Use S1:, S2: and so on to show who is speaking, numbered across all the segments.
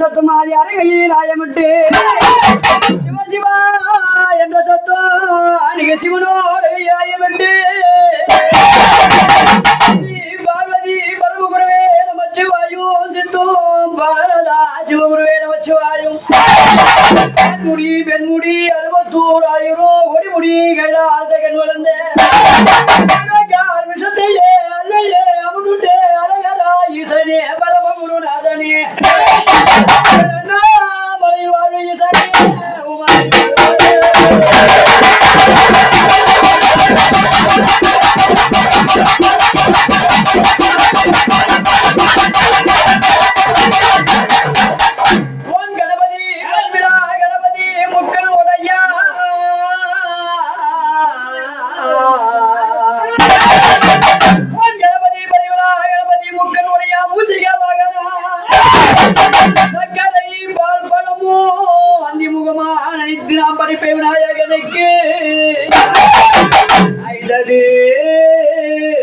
S1: சத்தமாதி அருகையில் ஆயமிட்டு சிவ சிவா என்ற சத்தம் அணிக சிவனோடு ஆயமிட்டு பார்வதி பரமகுருவே நமச்சிவாயும் சித்தும் பரதா சிவகுருவே நமச்சிவாயும் பெண்முடி பெண்முடி 64,000 ஒடிமுடி கைலாத கண் வளர்ந்த விஷத்தையே அல்லையே அமுதுட்டே அழகரா ஈசனே பரமகுருநாதனே மலையில் வாழ்வு ஈசனே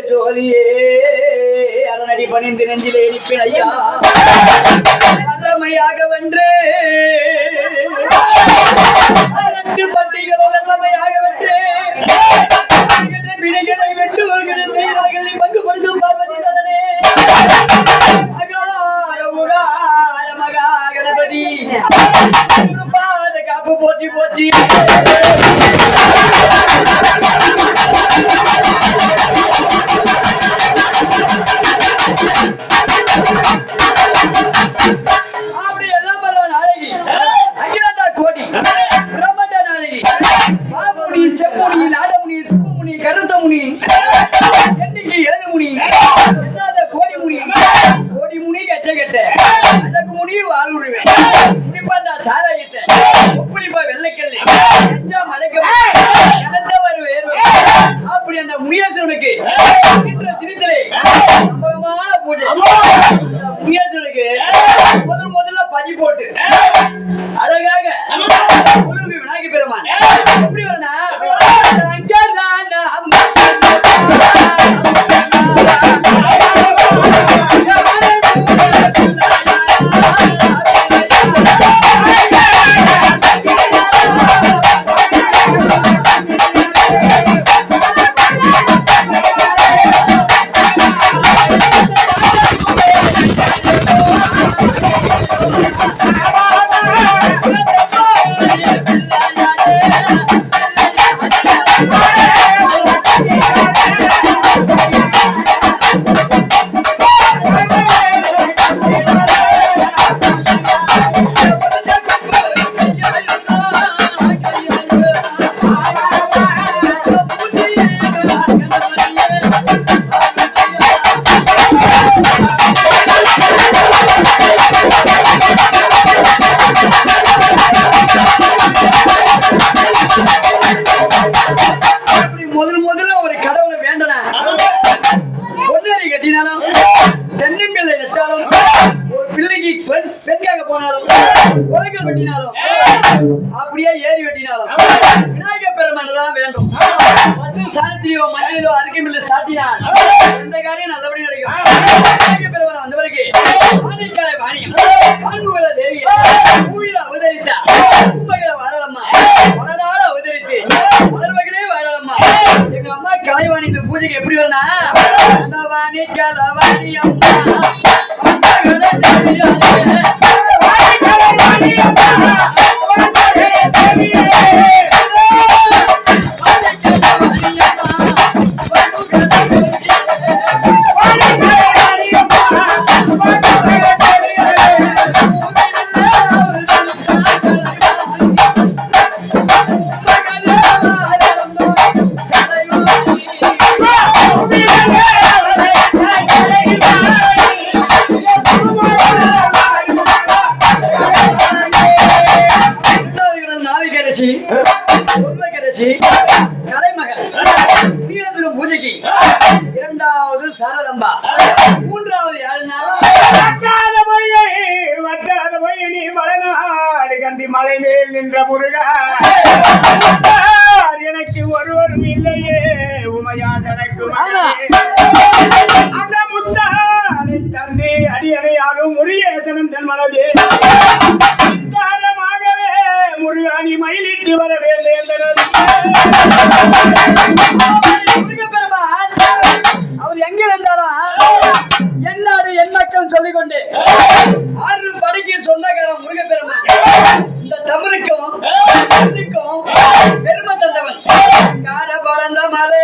S1: ஜோதியே அதனடி பணிந்து நெஞ்சிலே நிற்பின் ஐயா நல்லமையாக வென்று 18 பட்டிகளும் நல்லமையாக வென்று பிணைகளை வென்று தீரர்களை பங்குபடுத்தும் பார்வதி சதனே மகா கணபதி பாத காப்பு போற்றி போற்றி அப்படி அந்த முனியாசனுக்கு பூஜை முனியாசனுக்கு முதல்ல பதி போட்டு அழகாக விநாயகர் பெருமான் எப்படி வரனா முதல்ல ஒரு கடவுளை வேண்டனா பொன்னரி கட்டினாலும் தென்னம்பிள்ளை நட்டாலும் ஒரு பிள்ளைக்கு பெண்காக போனாலும் உலகம் வெட்டினாலும் அப்படியே ஏறி வெட்டினாலும் விநாயகர் பெருமான் தான் வேண்டும். சாணத்திலோ மண்ணிலோ அருகமில்லை சாட்டினா எந்த காரியம் நல்லபடி நடக்கும். விநாயகர் பெருமான் வந்தவருக்கு வாணிக்காலை வாணியம் வான்முகல தேவியை பூவில அவதரித்தா பூமகளை வாழலம்மா மனதால அவதரித்து மலர்வகளே வாழலம்மா. எங்க அம்மா கலைவாணி இந்த பூஜைக்கு எப்படி வரனா வாணி கலவாணி அம்மா சொல்வகரசி கலைமகள் நீலத்திலும் பூஜைக்கு இரண்டாவது சாரதம்பா மூன்றாவது யாருன்னா
S2: வட்டாத மொழி மலைநாடு கண்டி மலை மேல் நின்ற முருகா எனக்கு ஒருவரும் இல்லையே உமையா தனக்கு அந்த முத்தானை தந்தை அடியணையாலும் முருகேசனம் தன் மனதே தாரமாகவே முருகானி மயிலிட்டு வர வேண்டேன்
S1: அவர் எங்க இருந்தாலும் என்னாடு என் மக்கள் சொல்லிக்கொண்டு ஆறு படிக்கு சொந்தக்காரன் முருகப்பெருமான் இந்த தமிழுக்கும் பெருமை தந்தவன் கார பறந்த மலை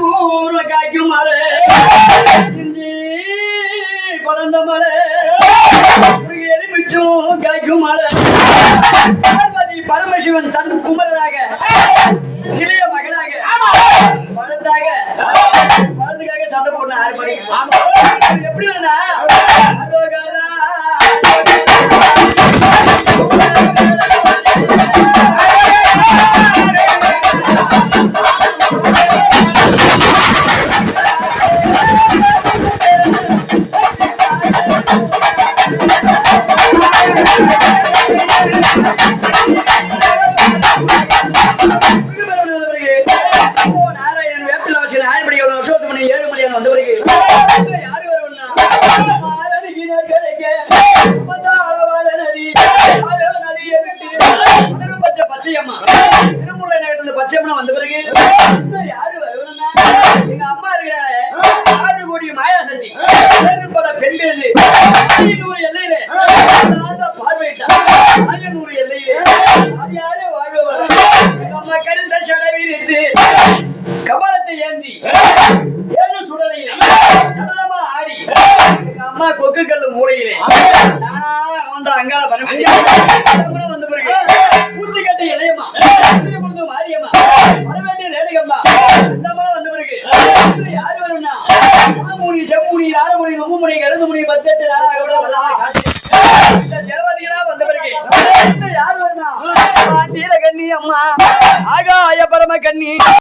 S1: ஊர்ல காய்க்கும் மலை இஞ்சி பறந்த மலை எலுமிச்சும் காய்க்கும் மலை பார்வதி பரமசிவன் தன் குமரனாக இளைய மகனாக வளர்ந்துக்காக சண்டை போடணும் ஆறு படி எப்படி வேணா நாராயணன் வேப்பில வச்சு 7 மணி வந்த பிறகு யாரு வருவா பச்சையம்மா திருமுல்லை நகரத்துல பச்சையம்மா வந்த பிறகு யாரு வருவா எங்க அம்மா இருக்கிறாரு 6 கோடி மாயாசக்தி பட பெண்கள் 500 எல்லையில பார்வையிட்டா 500 எல்லையிலே அது யாரு வாழ்வார் அம்மா கருந்த சடவிரித்து கபாலத்தை ஏந்தி 7 சுடலையிலே நடனமா ஆடி எங்க அம்மா கொக்கு கல்லு மூளையிலே நானா அவன் தான் அங்கால பரமேஸ்வரி வந்த பிறகு பூச்சி கட்டி இளையம்மா கொடுத்து மாரியம்மா வரவேண்டிய லேடிகம்மா இந்த மலை வந்த பிறகு யாரு வரும்னா மூணி செம்மூனி 4 மணி 9 மணி 2 மணி 18 ஜலவதிகளா வந்த பிறகு யாரு வரும்னா நீல கண்ணி அம்மா ஆகாய பரம கண்ணி